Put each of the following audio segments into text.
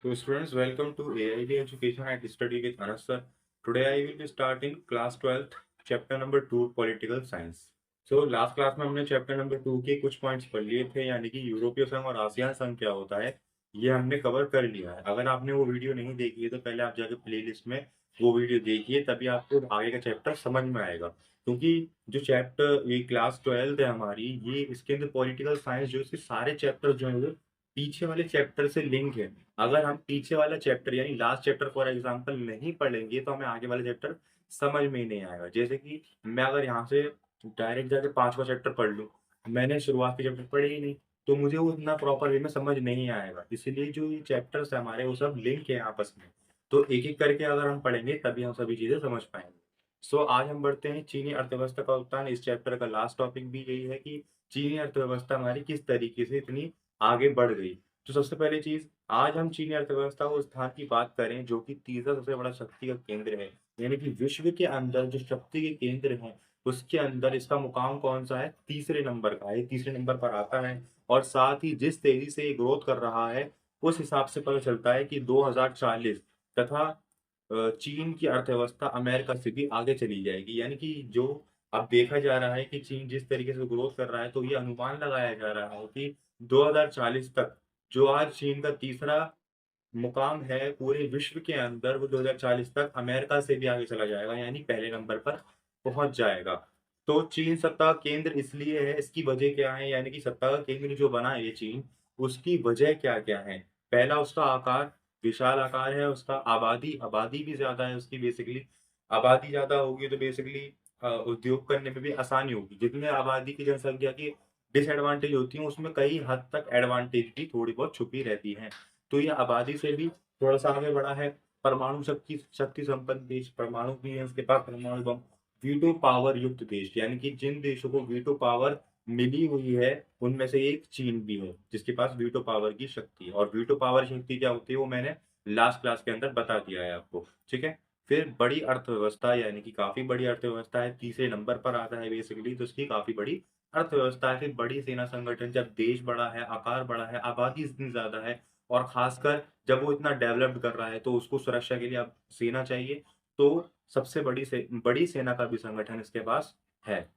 So students, welcome to AID Education and Study with Anas sir. Today I will be starting class 12th, chapter number 2, Political Science. So last class में हमने chapter number 2 के कुछ points पढ़ लिए थे, यानी कि यूरोपीय संघ और आसियान संघ क्या होता है, ये हमने कवर कर लिया है। अगर आपने वो वीडियो नहीं देखी है तो पहले आप जाके प्लेलिस्ट में वो वीडियो देखिए, तभी आपको आगे का चैप्टर समझ में आएगा। क्योंकि जो चैप्टर ये क्लास 12 है हमारी, ये इसके अंदर पॉलिटिकल साइंस जो इसके सारे चैप्टर जो हैं वो पीछे वाले चैप्टर से लिंक है। अगर हम पीछे वाला चैप्टर यानी लास्ट चैप्टर फॉर एग्जांपल नहीं पढ़ेंगे तो हमें आगे वाला चैप्टर समझ में ही नहीं आएगा। जैसे कि मैं अगर यहाँ से डायरेक्ट जाके 5वां चैप्टर पढ़ लूँ, मैंने शुरुआत के चैप्टर पढ़े ही नहीं, तो मुझे वो उतना प्रॉपर वे में समझ नहीं आएगा। इसीलिए जो ये चैप्टर्स है हमारे वो सब लिंक है आपस में। तो एक-एक करके अगर हम पढ़ेंगे तभी हम सभी चीज़ें समझ पाएँगे। सो आज हम बढ़ते हैं चीनी अर्थव्यवस्था का उत्थान। इस चैप्टर का लास्ट टॉपिक भी यही है कि चीनी अर्थव्यवस्था हमारी किस तरीके से इतनी आगे बढ़ गई। तो सबसे पहली चीज़, आज हम चीनी अर्थव्यवस्था उस स्थान की बात करें जो कि तीसरा सबसे बड़ा शक्ति का केंद्र है। यानी कि विश्व के अंदर जो शक्ति के केंद्र हैं, उसके अंदर इसका मुकाम कौन-सा है? तीसरे नंबर का है, ये तीसरे नंबर पर आता है। और साथ ही जिस तेज़ी से ये ग्रोथ कर रहा है, उस हिसाब से पता चलता है कि 2040 तथा चीन की अर्थव्यवस्था अमेरिका से भी आगे चली जाएगी। यानी कि जो अब देखा जा रहा है कि चीन जिस तरीके से ग्रोथ कर रहा है, तो ये अनुमान लगाया जा रहा है कि 2040 तक जो आज चीन का तीसरा मुकाम है पूरे विश्व के अंदर, वो 2040 तक अमेरिका से भी आगे चला जाएगा, यानी पहले नंबर पर पहुँच जाएगा। तो चीन सत्ता का केंद्र इसलिए है, इसकी वजह क्या है? यानी कि सत्ता का केंद्र जो बना है ये चीन, उसकी वजह क्या-क्या है? पहला उसका आकार, विशाल आकार है उसका, आबादी आबादी भी ज़्यादा है उसकी बेसिकली। आबादी ज़्यादा होगी तो बेसिकली उद्योग करने में भी आसानी होगी। जितने आबादी की जनसंख्या की डिसएडवांटेज होती हैं, उसमें कई हद तक एडवांटेज भी थोड़ी बहुत छुपी रहती हैं। तो ये आबादी से भी थोड़ा-सा आगे बढ़ा है। परमाणु शक्ति शक्ति संपन्न देश, परमाणु भी है उसके पास, परमाणु बम। वीटो पावर युक्त देश, यानी कि जिन देशों को वीटो पावर मिली हुई है, उनमें से एक चीन भी है, जिसके पास वीटो पावर की शक्ति है। और वीटो पावर शक्ति क्या होती है, वो मैंने लास्ट क्लास के अंदर बता दिया है आपको, ठीक है? फिर बड़ी अर्थव्यवस्था, यानी कि काफ़ी बड़ी अर्थव्यवस्था है, तीसरे नंबर पर आता है बेसिकली, तो इसकी काफ़ी बड़ी अर्थव्यवस्था है। फिर बड़ी सेना संगठन, जब देश बड़ा है, आकार बड़ा है, आबादी इतनी ज़्यादा है और ख़ासकर जब वो इतना डेवलप्ड कर रहा है, तो उसको सुरक्षा के लिए अब सेना चाहिए। तो सबसे बड़ी सेना का भी संगठन इसके पास है।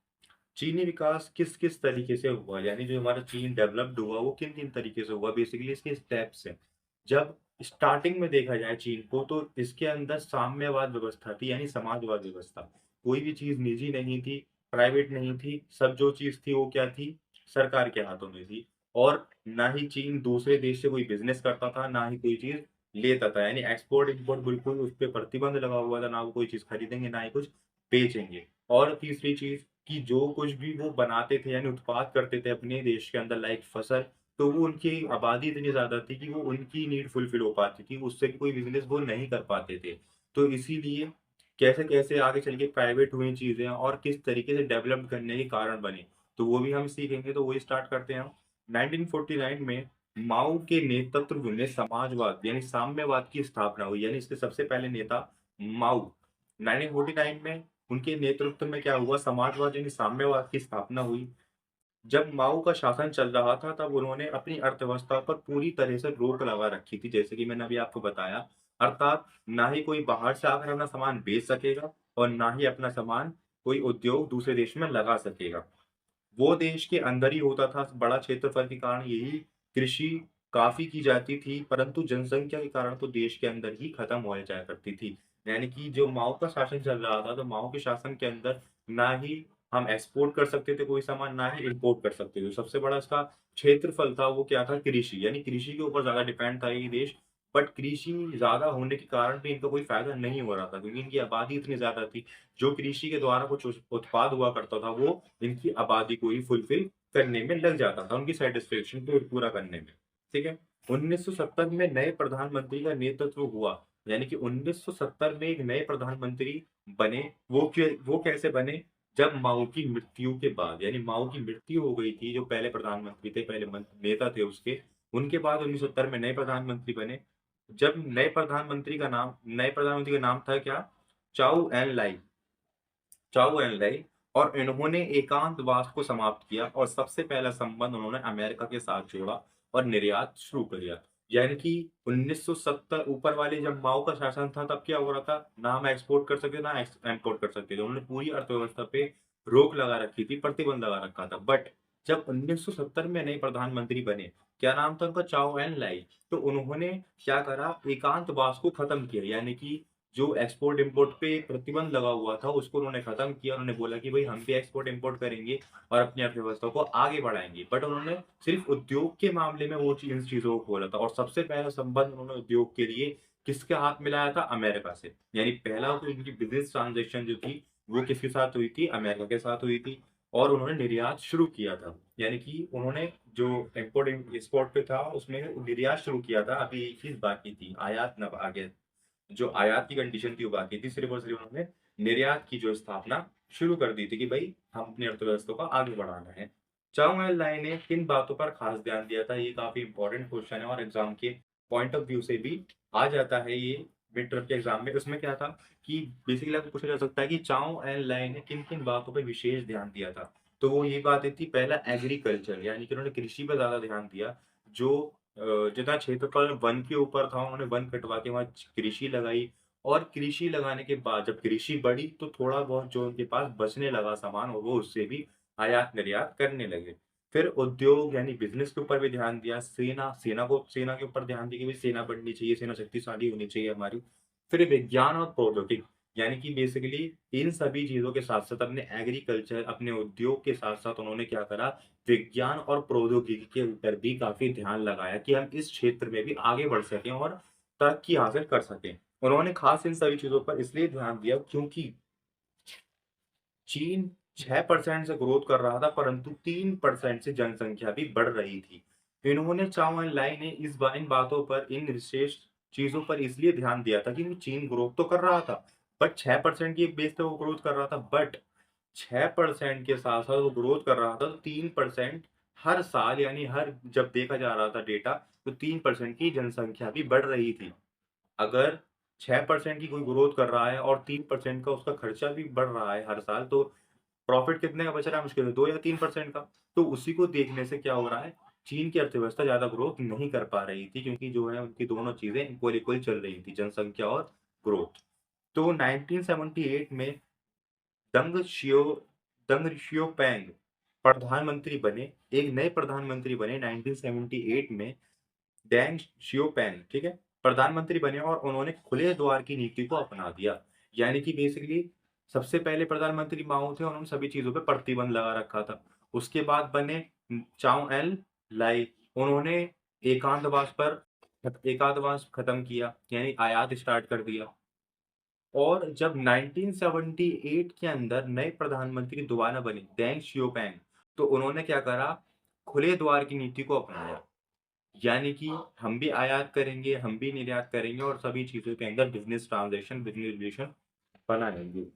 चीनी विकास किस-किस तरीके से हुआ? यानी जो हमारा चीन डेवलप्ड हुआ, वो किन-किन तरीके से हुआ? बेसिकली इसके स्टेप्स हैं। जब स्टार्टिंग में देखा जाए चीन को, तो इसके अंदर साम्यवाद व्यवस्था थी, यानी समाजवाद व्यवस्था। कोई भी चीज़ निजी नहीं थी, प्राइवेट नहीं थी, सब जो चीज़ थी, वो क्या थी? सरकार के हाथों में थी। और ना ही चीन दूसरे देश से कोई बिज़नेस करता था, ना ही कोई चीज़ लेता था। यानी एक्सपोर्ट-इम्पोर्ट बिल्कुल उस पे प्रतिबंध लगा हुआ था, ना वो कोई चीज़ खरीदेंगे, ना ही कुछ बेचेंगे। और तीसरी चीज़ कि जो कुछ भी वो बनाते थे यानी उत्पाद करते थे अपने देश के अंदर लाइक फसल, तो वो उनकी आबादी इतनी ज़्यादा थी कि वो उनकी नीड फुलफ़िल हो पाती थी, उससे कोई बिज़नेस वो नहीं कर पाते थे। तो इसीलिए कैसे-कैसे आगे चल के प्राइवेट हुई चीज़ें और किस तरीके से डेवलप करने के कारण बने, तो वो भी हम सीखेंगे, तो वही स्टार्ट करते हैं हम। 1949 में माओ के नेतृत्व में समाजवाद यानी साम्यवाद की स्थापना हुई, यानी इसके सबसे पहले नेता माओ। 1949 में उनके नेतृत्व में क्या हुआ, समाजवाद यानी साम्यवाद की स्थापना हुई। जब माओ का शासन चल रहा था तब उन्होंने अपनी अर्थव्यवस्था पर पूरी तरह से रोक लगा रखी थी, जैसे कि मैंने अभी आपको बताया। अर्थात ना ही कोई बाहर से आकर अपना सामान बेच सकेगा और ना ही अपना सामान कोई उद्योग दूसरे देश में लगा सकेगा। वो देश के अंदर ही होता था, बड़ा क्षेत्रफल के कारण यही कृषि काफ़ी की जाती थी, परंतु जनसंख्या के कारण तो देश के अंदर ही खत्म हो जाया करती थी। यानी कि जो माओ का शासन चल रहा था, तो माओ के शासन के अंदर ना ही हम एक्सपोर्ट कर सकते थे कोई सामान, ना ही इम्पोर्ट कर सकते थे। सबसे बड़ा इसका क्षेत्रफल था, वो क्या था? कृषि, यानी कृषि के ऊपर ज़्यादा डिपेंड था ये देश। बट कृषि ज़्यादा होने के कारण भी इनका कोई फ़ायदा नहीं हो रहा था, क्योंकि इनकी आबादी इतनी ज़्यादा थी। जो कृषि के द्वारा कुछ उत्पाद हुआ करता था, वो इनकी आबादी को ही फुलफ़िल करने में लग जाता था, उनकी सैटिस्फैक्शन को पूरा करने में, ठीक है? 1970 में नए प्रधानमंत्री का नेतृत्व हुआ, यानी कि 1970 में एक नए प्रधानमंत्री बने, वो कैसे बने? जब माओ की मृत्यु के बाद, यानी माओ की मृत्यु हो गई थी, जो पहले प्रधानमंत्री थे, पहले नेता थे उसके, उनके बाद 1970 में नए प्रधानमंत्री बने। जब नए प्रधानमंत्री का नाम था क्या? चाउ एन लाई। चाउ एन लाई। और इन्होंने एकांतवास को समाप्त किया और सबसे पहला संबंध उन्होंने अमेरिका के साथ जोड़ा और निर्यात शुरू किया। यानी कि 1970 ऊपर वाले जब माओ का शासन था तब क्या हो रहा था, ना हम एक्सपोर्ट कर सकते ना इम्पोर्ट कर सकते थे। उन्होंने पूरी अर्थव्यवस्था पे रोक लगा रखी थी, प्रतिबंध लगा रखा था। बट जब 1970 में नए प्रधानमंत्री बने, क्या नाम था उनका, चाओ एन लाई, तो उन्होंने क्या करा, एकांतवास को खत्म किया। यानी कि जो एक्सपोर्ट इम्पोर्ट पे प्रतिबंध लगा हुआ था उसको उन्होंने खत्म किया। उन्होंने बोला कि भाई हम भी एक्सपोर्ट इम्पोर्ट करेंगे और अपनी अर्थव्यवस्था को आगे बढ़ाएंगे। बट उन्होंने सिर्फ उद्योग के मामले में वो इन चीजों को खोला था, और सबसे पहला संबंध उन्होंने उद्योग के लिए किसके हाथ मिलाया था, अमेरिका से। यानी पहला जो उनकी बिजनेस ट्रांजेक्शन जो थी वो किसके साथ हुई थी, अमेरिका के साथ हुई थी। और उन्होंने निर्यात शुरू किया था। यानी कि उन्होंने जो इम्पोर्ट एक्सपोर्ट पे था उसमें निर्यात शुरू किया था। अभी एक चीज बाकी थी, आयात न आगे, जो आयात की कंडीशन थी वो बाकी थी। सिर्फ और सिर्फ उन्होंने निर्यात की जो स्थापना शुरू कर दी थी कि भाई हम अपनी अर्थव्यवस्था को आगे बढ़ाना है। चाउ एन लाई ने किन बातों पर खास ध्यान दिया था, ये काफी इंपॉर्टेंट क्वेश्चन है और एग्जाम के पॉइंट ऑफ व्यू से भी आ जाता है ये मिड टर्म के एग्जाम में। उसमें क्या था कि बेसिकली आपको पूछा जा सकता है कि चाउ एन लाई ने किन किन बातों पर विशेष ध्यान दिया था। तो वो ये बातें थी, पहला एग्रीकल्चर, यानी कि उन्होंने कृषि पर ज्यादा ध्यान दिया। जो जितना क्षेत्रफल वन के ऊपर था उन्होंने वन कटवा के वहाँ कृषि लगाई। और कृषि लगाने के बाद जब कृषि बढ़ी तो थोड़ा बहुत जो उनके पास बचने लगा सामान, और वो उससे भी आयात निर्यात करने लगे। फिर उद्योग यानी बिजनेस के ऊपर भी ध्यान दिया। सेना के ऊपर ध्यान दिया कि भाई सेना बढ़नी चाहिए, सेना शक्तिशाली होनी चाहिए हमारी। फिर विज्ञान और प्रौद्योगिकी, यानी कि बेसिकली इन सभी चीजों के साथ साथ अपने एग्रीकल्चर, अपने उद्योग के साथ साथ उन्होंने क्या करा, विज्ञान और प्रौद्योगिकी के ऊपर भी काफी ध्यान लगाया कि हम इस क्षेत्र में भी आगे बढ़ सकें और तरक्की हासिल कर सकें। उन्होंने खास इन सभी चीजों पर इसलिए ध्यान दिया क्योंकि चीन 6% से ग्रोथ कर रहा था, परंतु 3% से जनसंख्या भी बढ़ रही थी। इन्होंने, चाओ एन लाई ने इन बातों पर, इन विशेष चीजों पर इसलिए ध्यान दिया था कि चीन ग्रोथ तो कर रहा था, बट 6% की बेस पे वो ग्रोथ कर रहा था। बट 6% के साथ साथ वो ग्रोथ कर रहा था तो 3% हर साल, यानी हर जब देखा जा रहा था डेटा, तो 3% की जनसंख्या भी बढ़ रही थी। अगर 6% की कोई ग्रोथ कर रहा है और 3% का उसका खर्चा भी बढ़ रहा है हर साल, तो प्रॉफिट कितने का बच रहा है, मुश्किल है 2 या 3% का। तो उसी को देखने से क्या हो रहा है, चीन की अर्थव्यवस्था ज़्यादा ग्रोथ नहीं कर पा रही थी, क्योंकि जो है उनकी दोनों चीज़ें इक्वल-इक्वल चल रही थी, जनसंख्या और ग्रोथ। तो 1978 में दंग शियो दंग शियोपैंग प्रधानमंत्री बने, एक नए प्रधानमंत्री बने 1978 में, डेंग शियोपैंग, ठीक है? प्रधानमंत्री बने और उन्होंने खुले द्वार की नीति को अपना दिया। यानी कि बेसिकली सबसे पहले प्रधानमंत्री माओ थे, उन्होंने सभी चीज़ों पे प्रतिबंध लगा रखा था। उसके बाद बने चाओ एन लाई, उन्होंने एकांतवास खत्म किया, यानी आयात स्टार्ट कर दिया। और जब 1978 के अंदर नए प्रधानमंत्री दोबारा बने, डेंग शियोपैंग, तो उन्होंने क्या करा, खुले द्वार की नीति को अपनाया। यानी कि हम भी आयात करेंगे, हम भी निर्यात करेंगे और सभी चीज़ों के अंदर बिज़नेस ट्रांज़ैक्शन, बिज़नेस रिलेशन बनाएँगे।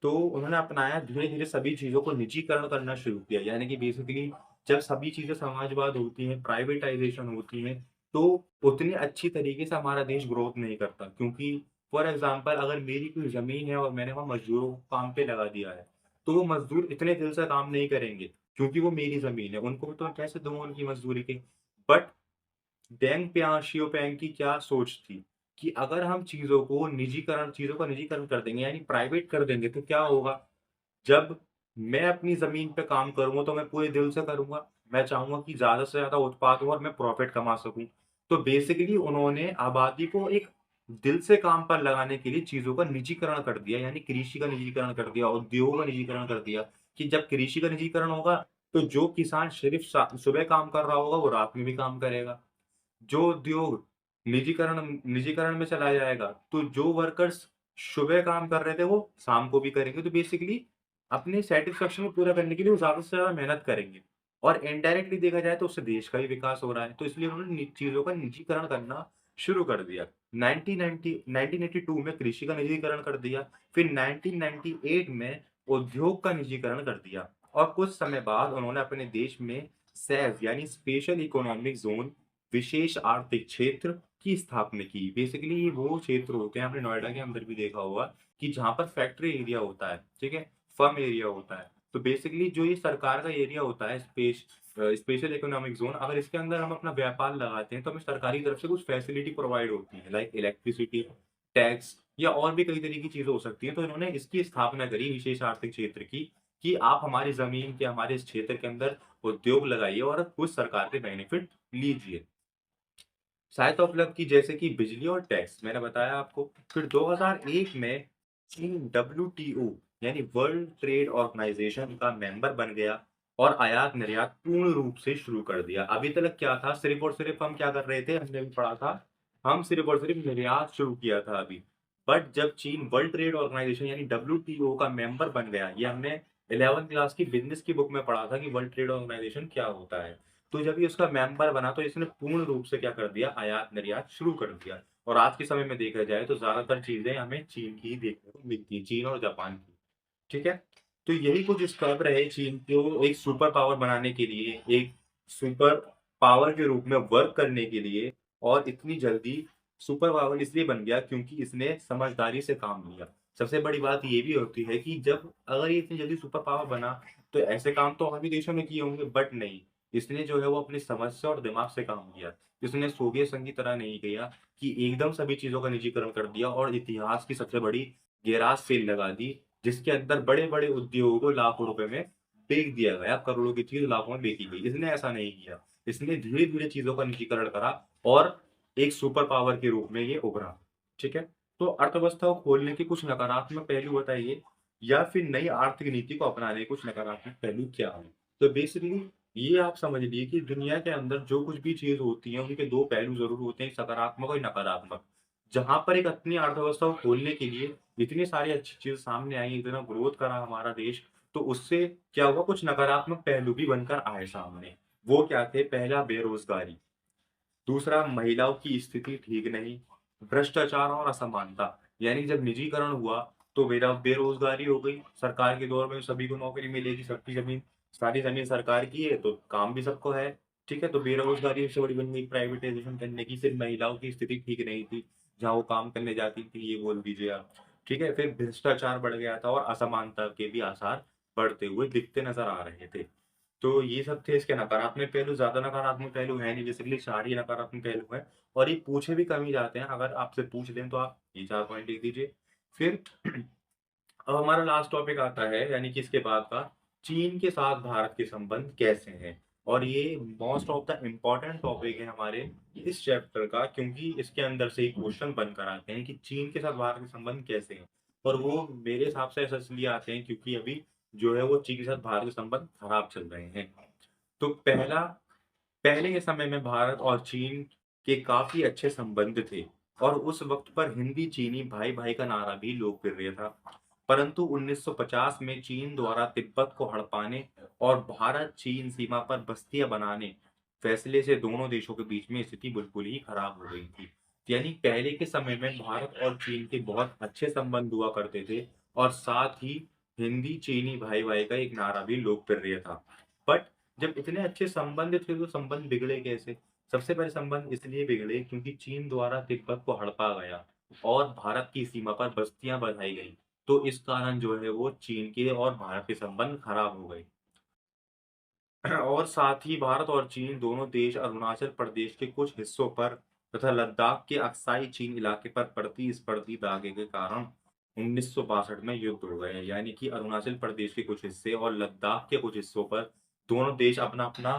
तो उन्होंने अपनाया, धीरे-धीरे सभी चीज़ों को निजीकरण करना शुरू किया। यानी कि बेसिकली जब सभी चीज़ें समाजवाद होती हैं, प्राइवेटाइज़ेशन होती हैं, तो उतनी अच्छी तरीके से हमारा देश ग्रोथ नहीं करता। क्योंकि फॉर एग्ज़ाम्पल अगर मेरी कोई ज़मीन है और मैंने वहाँ मज़दूरों को काम पे लगा दिया है, तो वो मज़दूर इतने दिल से काम नहीं करेंगे, क्योंकि वो मेरी ज़मीन है। उनको तो कैसे दूँगा उनकी मज़दूरी के। बट डेंग शियाओपिंग की क्या सोच थी कि अगर हम चीज़ों का निजीकरण कर देंगे, यानी प्राइवेट कर देंगे, तो क्या होगा? जब मैं अपनी ज़मीन पे काम करूँगा तो मैं पूरे दिल से करूँगा। मैं चाहूँगा कि ज़्यादा से ज़्यादा उत्पाद हो और मैं प्रॉफ़िट कमा सकूँ। तो बेसिकली उन्होंने आबादी को एक दिल से काम पर लगाने के लिए चीज़ों का निजीकरण कर दिया, यानी कृषि का निजीकरण कर दिया, उद्योगों का निजीकरण कर दिया कि जब कृषि का निजीकरण होगा, तो जो किसान सिर्फ़ सुबह काम कर रहा होगा, वो रात में भी काम करेगा। जो उद्योग निजीकरण में चला जाएगा, तो जो वर्कर्स सुबह काम कर रहे थे, वो शाम को भी करेंगे। तो बेसिकली अपने सैटिस्फैक्शन को पूरा करने के लिए वो ज़्यादा से ज़्यादा मेहनत करेंगे। और इनडायरेक्टली देखा जाए तो उससे देश का भी विकास हो रहा है। तो इसलिए उन्होंने चीज़ों का निजीकरण करना शुरू कर दिया। 1982 में कृषि का निजीकरण कर दिया, फिर 1998 में उद्योग का निजीकरण कर दिया, और कुछ समय बाद उन्होंने अपने देश में SEZ यानी स्पेशल इकोनॉमिक ज़ोन, विशेष आर्थिक क्षेत्र की स्थापना की। बेसिकली ये वो क्षेत्र होते हैं, आपने नोएडा के अंदर भी देखा होगा, कि जहाँ पर फैक्ट्री एरिया होता है, ठीक है? फर्म एरिया होता है। तो बेसिकली जो ये सरकार का एरिया होता है, स्पेशल इकोनॉमिक जोन, अगर इसके अंदर हम अपना व्यापार लगाते हैं तो हमें सरकारी तरफ से कुछ फैसिलिटी प्रोवाइड होती है, लाइक इलेक्ट्रिसिटी, टैक्स या और भी कई तरह की चीजें हो सकती हैं। तो इन्होंने इसकी स्थापना करी विशेष आर्थिक क्षेत्र की, कि आप हमारी जमीन के हमारे इस क्षेत्र के अंदर उद्योग लगाइए और कुछ सरकार के बेनिफिट लीजिए। सहायता उपलब्ध की जैसे कि बिजली और टैक्स, मैंने बताया आपको। फिर 2001 में चीन डब्ल्यूटीओ यानी वर्ल्ड ट्रेड ऑर्गेनाइजेशन का मेंबर बन गया और आयात निर्यात पूर्ण रूप से शुरू कर दिया। अभी तक क्या था, सिर्फ और सिर्फ हम क्या कर रहे थे, हमने भी पढ़ा था, हम सिर्फ और सिर्फ निर्यात शुरू किया था अभी। बट जब चीन वर्ल्ड ट्रेड ऑर्गेनाइजेशन यानी डब्ल्यूटीओ का मेंबर बन गया, ये हमने 11th क्लास की बिजनेस की बुक में पढ़ा था कि वर्ल्ड ट्रेड ऑर्गेनाइजेशन क्या होता है। तो जब ये उसका मेंबर बना तो इसने पूर्ण रूप से क्या कर दिया, आयात निर्यात शुरू कर दिया। और आज के समय में देखा जाए तो ज्यादातर चीजें हमें चीन की ही देखने को मिलती हैं, चीन और जापान की। ठीक है? तो यही कुछ स्टेप रहे चीन को एक सुपर पावर बनाने के लिए, एक सुपर पावर के रूप में वर्क करने के लिए। और इतनी जल्दी सुपर पावर इसलिए बन गया क्योंकि इसने समझदारी से काम लिया। सबसे बड़ी बात ये भी होती है कि जब अगर ये इतनी जल्दी सुपर पावर बना, तो ऐसे काम तो और भी देशों ने किए होंगे, बट नहीं, इसने जो है वो अपनी समझ से और दिमाग से काम किया। इसने सोवियत संघ की तरह नहीं किया कि एकदम सभी चीज़ों का निजीकरण कर दिया और इतिहास की सबसे बड़ी गेराज सेल लगा दी, जिसके अंदर बड़े-बड़े उद्योगों को लाखों रुपए में बेच दिया गया, करोड़ों की चीज़ लाखों में बेची गई। इसने ऐसा नहीं किया। इसने धीरे-धीरे चीज़ों का निजीकरण करा और एक सुपर पावर के रूप में ये उभरा। ठीक है? तो अर्थव्यवस्था को खोलने के कुछ नकारात्मक पहलू बताइए, या फिर नई आर्थिक नीति को अपनाने के कुछ नकारात्मक पहलू क्या हैं? तो बेसिकली ये आप समझ लीजिए कि दुनिया के अंदर जो कुछ भी चीज़ होती है, उनके 2 पहलू ज़रूर होते हैं, एक सकारात्मक और एक नकारात्मक। जहाँ पर एक अपनी अर्थव्यवस्था को खोलने के लिए इतनी सारी अच्छी चीज़ सामने आई, इतना ग्रोथ करा हमारा देश, तो उससे क्या हुआ, कुछ नकारात्मक पहलू भी बनकर आए सामने। वो क्या थे? पहला बेरोज़गारी, दूसरा महिलाओं की स्थिति ठीक नहीं, भ्रष्टाचार और असमानता। यानी जब निजीकरण हुआ तो बेरोज़गारी हो गई, सरकार के दौर में सभी को नौकरी मिलेगी, सबकी ज़मीन, सारी ज़मीन सरकार की है तो काम भी सबको है। ठीक है? तो बेरोज़गारी सबसे बड़ी बन गई, प्राइवेटाइज़ेशन करने की, सिर्फ महिलाओं की स्थिति ठीक नहीं थी, जहाँ वो काम करने जाती थी, ये बोल दीजिए आप। ठीक है? फिर भ्रष्टाचार बढ़ गया था और असमानता के भी आसार बढ़ते हुए दिखते नज़र आ रहे थे। तो ये सब थे इसके नकारात्मक पहलू, ज़्यादा नकारात्मक पहलू है नहीं, बेसिकली 4 ही नकारात्मक पहलू हैं और ये पूछे भी कम ही जाते हैं। अगर आपसे पूछ लें तो आप ये 4 पॉइंट लिख दीजिए। फिर अब हमारा लास्ट टॉपिक आता है, यानी कि इसके बाद का, चीन के साथ भारत के संबंध कैसे हैं? और ये most of the important topic है हमारे इस चैप्टर का, क्योंकि इसके अंदर से ही क्वेश्चन बनकर आते हैं कि चीन के साथ भारत के संबंध कैसे हैं? और वो मेरे हिसाब से ऐसा इसलिए आते हैं क्योंकि अभी जो है वो चीन के साथ भारत के संबंध खराब चल रहे हैं। तो पहले के समय में भारत और चीन के काफ़ी अच्छे संबंध थे और उस वक़्त पर हिंदी-चीनी भाई-भाई का नारा भी लोकप्रिय था। परंतु 1950 में चीन द्वारा तिब्बत को हड़पाने और भारत-चीन सीमा पर बस्तियाँ बनाने फैसले से दोनों देशों के बीच में स्थिति बिल्कुल ही खराब हो गई थी। यानी पहले के समय में भारत और चीन के बहुत अच्छे संबंध हुआ करते थे और साथ ही हिंदी-चीनी भाई-भाई का एक नारा भी लोकप्रिय था। बट जब इतने अच्छे संबंध थे तो संबंध बिगड़े कैसे? सबसे पहले संबंध इसलिए बिगड़े क्योंकि चीन द्वारा तिब्बत को हड़पा गया और भारत की सीमा पर बस्तियां बढ़ाई गई। तो इस कारण जो है वो चीन के और भारत के संबंध खराब हो गए। और साथ ही भारत और चीन दोनों देश अरुणाचल प्रदेश के कुछ हिस्सों पर तथा लद्दाख के अक्साई चीन इलाके पर प्रतिस्पर्धी दागे के कारण 1962 में युद्ध हो गए। यानी कि अरुणाचल प्रदेश के कुछ हिस्से और लद्दाख के कुछ हिस्सों पर दोनों देश अपना-अपना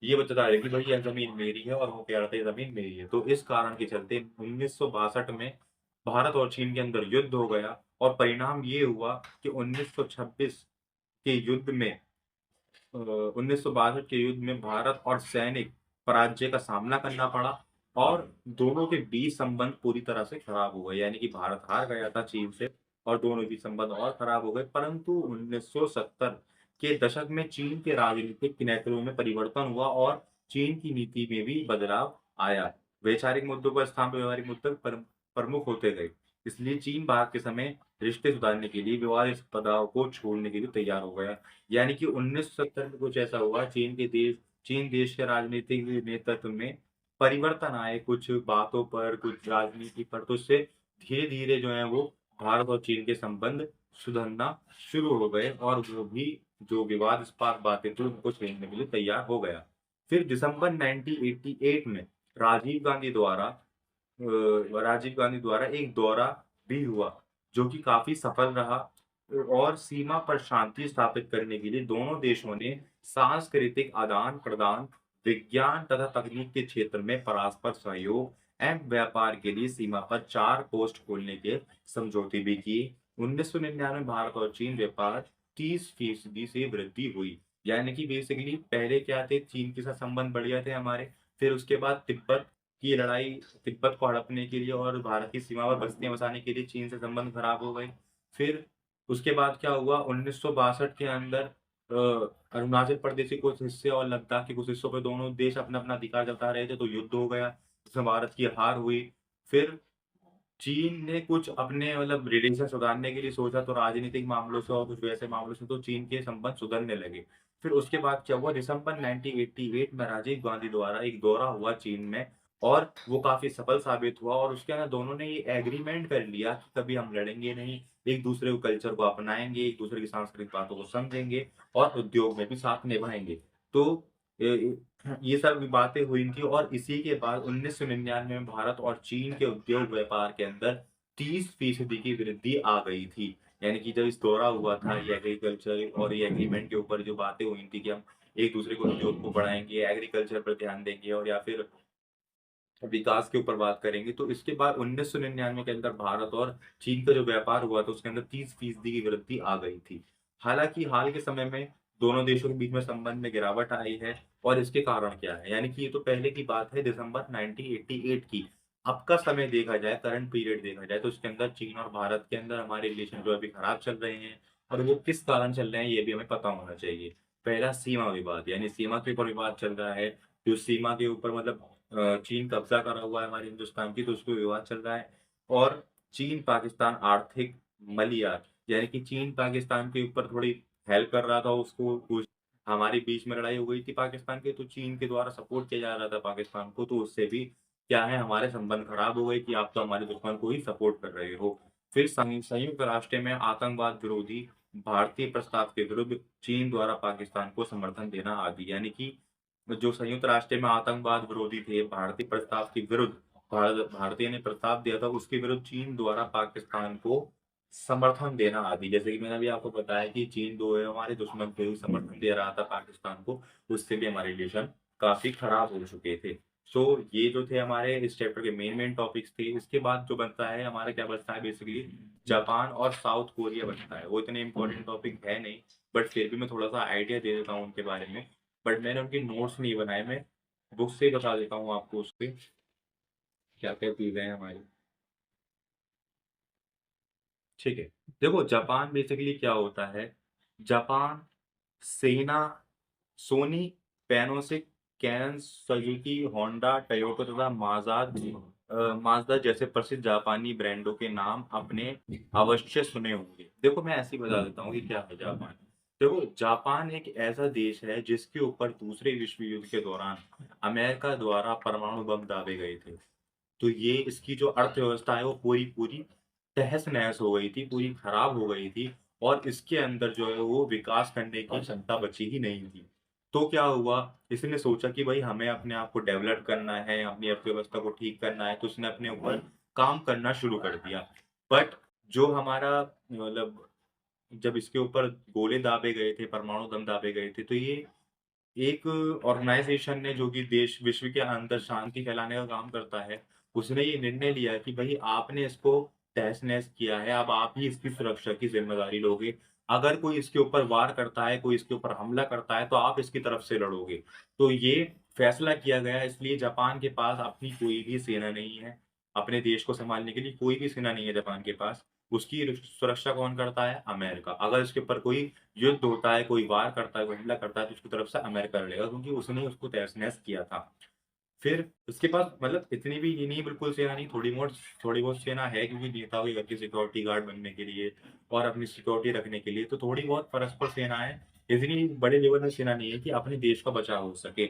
ये बता रहे कि भाई यह ज़मीन मेरी है और वो कह रहा था ये ज़मीन मेरी है। तो इस कारण के चलते 1962 में भारत और चीन के अंदर युद्ध हो गया और परिणाम ये हुआ कि 1926 के युद्ध में 1962 के युद्ध में भारत और सैनिक पराजय का सामना करना पड़ा और दोनों के बीच संबंध पूरी तरह से खराब हो गए। यानी कि भारत हार गया था चीन से और दोनों के संबंध और खराब हो गए। परंतु 1970 के दशक में चीन के राजनीतिक नेतृत्व में परिवर्तन हुआ और चीन की नीति में भी बदलाव आया। वैचारिक मुद्दों पर स्थान व्यवहारिक मुद्दे प्रमुख होते गए। इसलिए चीन भारत के समय रिश्ते सुधारने के लिए विवादास्पदाओं को छोड़ने के लिए तैयार हो गया। यानी कि 1970 में कुछ ऐसा हुआ, चीन देश के राजनीतिक नेतृत्व में परिवर्तन आए कुछ बातों पर, कुछ राजनीति पर, तो इससे धीरे-धीरे जो है वो भारत और चीन के संबंध सुधरना शुरू हो गए और वो भी जो विवादास्पद बातें थी उनको छोड़ने के लिए तैयार हो गया। फिर दिसंबर 1988 में राजीव गांधी द्वारा एक दौरा भी हुआ, जो कि काफ़ी सफल रहा और सीमा पर शांति स्थापित करने के लिए दोनों देशों ने सांस्कृतिक आदान-प्रदान, विज्ञान तथा तकनीक के क्षेत्र में परस्पर सहयोग एवं व्यापार के लिए सीमा पर 4 पोस्ट खोलने के समझौते भी किए। 1999 में भारत और चीन व्यापार 30% से वृद्धि हुई। यानी कि बेसिकली पहले क्या थे, चीन के साथ संबंध बढ़िया थे हमारे, फिर उसके बाद तिब्बत को हड़पने के लिए और भारत की सीमा पर बस्तियाँ बसाने के लिए चीन से संबंध खराब हो गए। फिर उसके बाद क्या हुआ, 1962 के अंदर अरुणाचल प्रदेश के कुछ हिस्से और लद्दाख के कुछ हिस्सों पे दोनों देश अपना-अपना अधिकार जता रहे थे, तो युद्ध हो गया, जिसमें भारत की हार हुई। फिर चीन ने कुछ अपने मतलब रिलेशन सुधारने के लिए सोचा, तो राजनीतिक मामलों से और कुछ वैसे मामलों से तो चीन के संबंध सुधरने लगे। फिर उसके बाद क्या हुआ, दिसंबर 1988 में राजीव गांधी द्वारा एक दौरा हुआ चीन में और वो काफ़ी सफल साबित हुआ और उसके अंदर दोनों ने ये एग्रीमेंट कर लिया कि कभी हम लड़ेंगे नहीं, एक-दूसरे को कल्चर को अपनाएँगे, एक-दूसरे की सांस्कृतिक बातों को समझेंगे और उद्योग में भी साथ निभाएँगे। तो ये सब बातें हुई थी और इसी के बाद 1999 में भारत और चीन के उद्योग व्यापार के अंदर 30% की वृद्धि आ गई थी। यानी कि जब इस दौरा हुआ था, ये एग्रीकल्चर और ये एग्रीमेंट के ऊपर जो बातें हुई थी कि हम एक-दूसरे को उद्योग को बढ़ाएँगे, एग्रीकल्चर पर ध्यान देंगे और या फिर विकास के ऊपर बात करेंगे, तो इसके बाद 1999 के अंदर भारत और चीन का जो व्यापार हुआ था, उसके अंदर 30% की वृद्धि आ गई थी। हालाँकि हाल के समय में दोनों देशों के बीच में संबंध में गिरावट आई है और इसके कारण क्या है? यानी कि ये तो पहले की बात है दिसंबर 1988 की। अब का समय देखा जाए, करंट पीरियड देखा जाए, तो उसके अंदर चीन और भारत के अंदर हमारे रिलेशन जो है अभी खराब चल रहे हैं और वो किस कारण चल रहे हैं, ये भी हमें पता होना चाहिए। पहला सीमा विवाद, यानी सीमा के ऊपर विवाद चल रहा है, जो सीमा के ऊपर मतलब चीन कब्ज़ा करा हुआ है हमारे हिंदुस्तान की, तो उसपे विवाद चल रहा है और चीन-पाकिस्तान आर्थिक मलियार, यानी कि चीन पाकिस्तान के ऊपर थोड़ी हेल्प कर रहा था उसको, कुछ हमारे बीच में लड़ाई हो गई थी पाकिस्तान की, तो चीन के द्वारा सपोर्ट किया जा रहा था पाकिस्तान को, तो उससे भी क्या है, हमारे संबंध खराब हो गए कि आप तो हमारे दुश्मन को ही सपोर्ट कर रहे हो। फिर संयुक्त राष्ट्र में आतंकवाद विरोधी भारतीय प्रस्ताव के विरुद्ध चीन द्वारा पाकिस्तान को समर्थन देना आदि, यानी कि जो संयुक्त राष्ट्र में आतंकवाद विरोधी थे, भारतीय प्रस्ताव के विरुद्ध भारतीय ने प्रस्ताव दिया था, उसके विरुद्ध चीन द्वारा पाकिस्तान को समर्थन देना आदि। जैसे कि मैंने अभी आपको बताया कि चीन जो है हमारे दुश्मन को ही समर्थन दे रहा था पाकिस्तान को, उससे भी हमारे रिलेशन काफ़ी खराब हो चुके थे। सो ये जो थे हमारे इस चैप्टर के मेन टॉपिक्स थे। इसके बाद जो बनता है हमारा क्या बचता है बेसिकली, जापान और साउथ कोरिया बनता है। वो इतने इम्पोर्टेंट टॉपिक है नहीं, बट फिर भी मैं थोड़ा-सा आइडिया दे देता हूँ उनके बारे में। बट मैंने उनके नोट्स नहीं बनाए, मैं बुक से ही बता देता हूँ आपको उसके क्या-क्या चीज़ें हैं हमारी। ठीक है। देखो जापान बेसिकली क्या होता है, जापान सेना, Sony, Panasonic, Canon, Suzuki, Honda, Toyota तथा माज़दा जैसे प्रसिद्ध जापानी ब्रांडों के नाम आपने अवश्य सुने होंगे। देखो मैं ऐसे ही बता देता हूँ कि क्या है जापान। देखो जापान एक ऐसा देश है जिसके ऊपर दूसरे विश्व युद्ध के दौरान अमेरिका द्वारा परमाणु बम दागे गए थे। तो ये इसकी जो अर्थव्यवस्था है वो पूरी-पूरी तहस-नहस हो गई थी, पूरी खराब हो गई थी और इसके अंदर जो है वो विकास करने की क्षमता बची ही नहीं थी। तो क्या हुआ, इसने सोचा कि भई हमें अपने आप को डेवलप करना है, अपनी अर्थव्यवस्था को ठीक करना है, तो उसने अपने ऊपर काम करना शुरू कर दिया। बट जो हमारा मतलब जब इसके ऊपर गोले दागे गए थे, परमाणु बम दागे गए थे, तो ये एक ऑर्गनाइज़ेशन ने जो कि देश विश्व के अंदर शांति फैलाने का काम करता है, उसने ये निर्णय लिया कि भई आपने इसको तहस-नहस किया है, अब आप ही इसकी सुरक्षा की ज़िम्मेदारी लोगे। अगर कोई इसके ऊपर वार करता है, कोई इसके ऊपर हमला करता है, तो आप इसकी तरफ से लड़ोगे। तो ये फैसला किया गया, इसलिए जापान के पास अपनी कोई भी सेना नहीं है। अपने देश को सँभालने के लिए कोई भी सेना नहीं है जापान के पास। उसकी सुरक्षा कौन करता है? अमेरिका। अगर इसके ऊपर कोई युद्ध होता है, कोई वार करता है, कोई हमला करता है, तो उसकी तरफ से अमेरिका लड़ेगा क्योंकि उसने उसको तहस-नहस किया था। फिर उसके पास मतलब इतनी भी ये नहीं बिल्कुल सेना नहीं, थोड़ी बहुत सेना है क्योंकि नेताओं के घर की सिक्योरिटी गार्ड बनने के लिए और अपनी सिक्योरिटी रखने के लिए, तो थोड़ी बहुत परस्पर सेना है। इतनी बड़े लेवल में सेना नहीं है कि अपने देश का बचाव हो सके।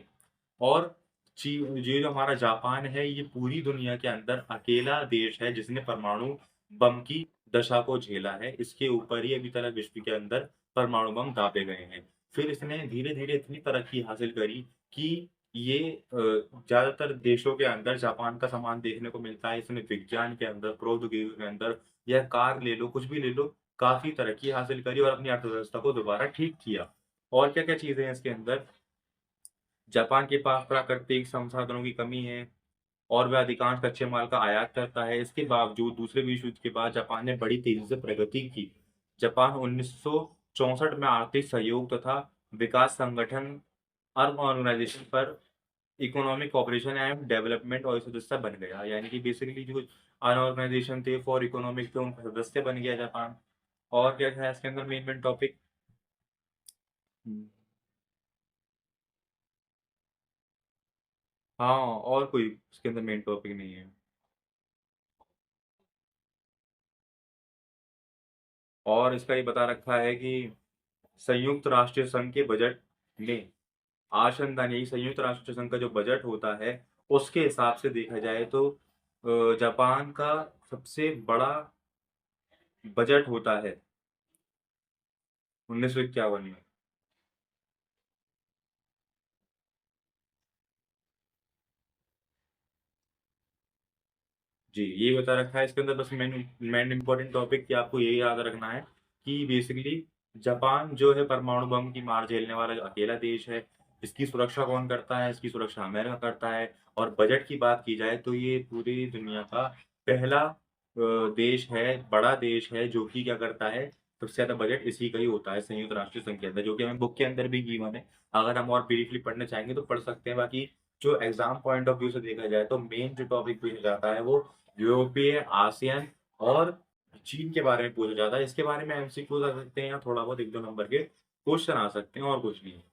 और ये जो हमारा जापान है, ये पूरी दुनिया के अंदर अकेला देश है जिसने परमाणु बम की दशा को झेला है। इसके ऊपर ही अभी तक विश्व के अंदर परमाणु बम दागे गए हैं। फिर इसने धीरे-धीरे इतनी तरक्की हासिल करी कि ये ज़्यादातर देशों के अंदर जापान का सामान देखने को मिलता है। इसने विज्ञान के अंदर, प्रौद्योगिकी के अंदर या कार ले लो, कुछ भी ले लो, काफ़ी तरक्की हासिल करी और अपनी अर्थव्यवस्था को दोबारा ठीक किया। और क्या-क्या चीज़ें हैं इसके अंदर? जापान के पास प्राकृतिक संसाधनों की कमी है और वह अधिकांश कच्चे माल का आयात करता है। इसके बावजूद दूसरे विश्व युद्ध के बाद जापान ने बड़ी तेज़ी से प्रगति की। जापान 1964 में आर्थिक सहयोग तथा विकास संगठन अर्ब ऑर्गेनाइजेशन पर इकोनॉमिक कोऑपरेशन एंड डेवलपमेंट और सदस्य बन गया। यानी कि बेसिकली जो ऑर्गेनाइजेशन थे फॉर इकोनॉमिक थे, उनका सदस्य बन गया जापान। और क्या था इसके अंदर मेन मेन टॉपिक? हुँ। हाँ, और कोई इसके अंदर मेन टॉपिक नहीं है। और इसका ये बता रखा है कि संयुक्त राष्ट्र संघ के बजट में आशंदन यही संयुक्त राष्ट्र संघ का जो बजट होता है, उसके हिसाब से देखा जाए तो जापान का सबसे बड़ा बजट होता है 1951 में। जी, ये बता रखा है इसके अंदर। बस मेन मेन इम्पोर्टेंट टॉपिक कि आपको ये याद रखना है कि बेसिकली जापान जो है परमाणु बम की मार झेलने वाला जो अकेला देश है। इसकी सुरक्षा कौन करता है? इसकी सुरक्षा अमेरिका करता है। और बजट की बात की जाए तो ये पूरी दुनिया का पहला देश है, बड़ा देश है जो कि क्या करता है, सबसे ज़्यादा बजट इसी का ही होता है संयुक्त राष्ट्र संघ के अंदर, जो कि हमें बुक के अंदर भी गिवन है। अगर हम और ब्रीफली पढ़ना चाहेंगे तो पढ़ सकते हैं। बाकी जो एग्ज़ाम पॉइंट ऑफ व्यू से देखा जाए तो मेन जो टॉपिक पूछा जाता है वो यूरोपीय, आसियान और चीन के बारे में पूछा जाता है। इसके बारे में एमसीक्यूज़ आ सकते हैं या थोड़ा बहुत 1-2 नंबर के क्वेश्चन आ सकते हैं और कुछ नहीं है।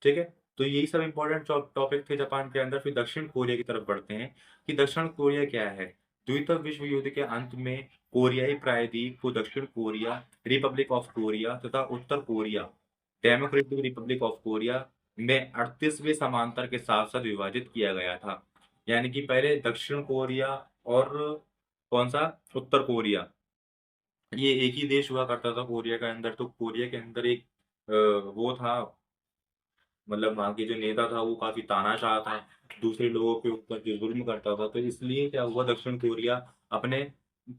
ठीक है? तो यही सब इम्पोर्टेंट टॉपिक थे जापान के अंदर। फिर दक्षिण कोरिया की तरफ बढ़ते हैं कि दक्षिण कोरिया क्या है? द्वितीय विश्व युद्ध के अंत में कोरियाई प्रायद्वीप को दक्षिण कोरिया, रिपब्लिक ऑफ कोरिया तथा उत्तर Korea, democratic republic of Korea में 38वें समांतर के साथ-साथ विभाजित किया गया था। यानी कि पहले दक्षिण कोरिया और कौन-सा? उत्तर कोरिया, ये एक ही देश हुआ करता था कोरिया के अंदर। तो कोरिया के अंदर एक वो था, मतलब वहाँ के जो नेता था वो काफ़ी तानाशाह था, दूसरे लोगों के ऊपर जो ज़ुल्म करता था। तो इसलिए क्या हुआ, दक्षिण कोरिया अपने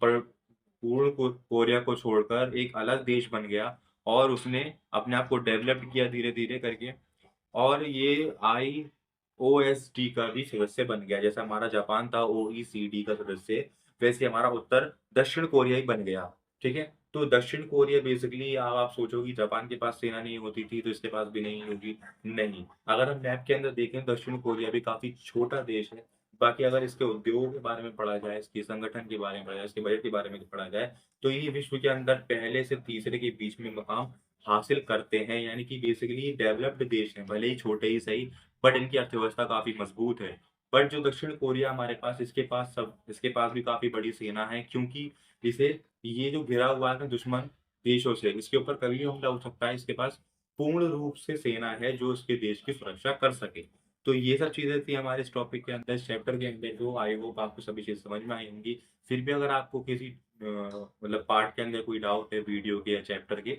पर पूर्ण कोरिया को छोड़कर एक अलग देश बन गया और उसने अपने आप को डेवलप्ड किया धीरे-धीरे करके। और ये आईओएसटी का भी सदस्य बन गया। जैसे हमारा जापान था ओईसीडी का सदस्य, वैसे हमारा उत्तर दक्षिण कोरिया ही बन गया। ठीक है? तो दक्षिण कोरिया बेसिकली आप सोचो कि जापान के पास सेना नहीं होती थी, तो इसके पास भी नहीं होगी। नहीं, अगर हम मैप के अंदर देखें दक्षिण कोरिया भी काफ़ी छोटा देश है। बाकी अगर इसके उद्योगों के बारे में पढ़ा जाए, इसके संगठन के बारे में पढ़ा जाए, इसके बजट के बारे में पढ़ा जाए, तो ये विश्व के अंदर पहले से तीसरे के बीच में मकाम हासिल करते हैं। यानी कि बेसिकली डेवलप्ड देश हैं, भले ही छोटे ही सही, बट इनकी अर्थव्यवस्था काफ़ी मजबूत है। बट जो दक्षिण कोरिया हमारे पास, इसके पास भी काफ़ी बड़ी सेना है, क्योंकि इसे ये जो घिरा हुआ है ना दुश्मन देशों से, इसके ऊपर कभी भी हमला हो सकता है। इसके पास पूर्ण रूप से सेना है जो उसके देश की सुरक्षा कर सके। तो ये सब चीज़ें थी हमारे इस टॉपिक के अंदर, इस चैप्टर के अंदर। जो आई होप आपको सभी चीज़ समझ में आई होंगी। फिर भी अगर आपको किसी मतलब पार्ट के अंदर कोई डाउट है वीडियो के या चैप्टर के,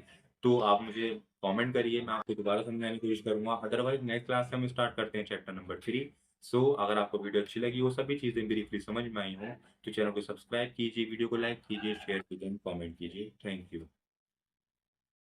तो आप मुझे कमेंट करिए, मैं आपको दोबारा समझाने की कोशिश करूँगा। अदरवाइज़ नेक्स्ट क्लास से हम स्टार्ट करते हैं चैप्टर नंबर 3। सो अगर आपको वीडियो अच्छी लगी, वो सभी चीज़ें ब्रीफली समझ में आई हों, तो चैनल को सब्सक्राइब कीजिए, वीडियो को लाइक कीजिए, शेयर कीजिए एंड कमेंट कीजिए। Thank you.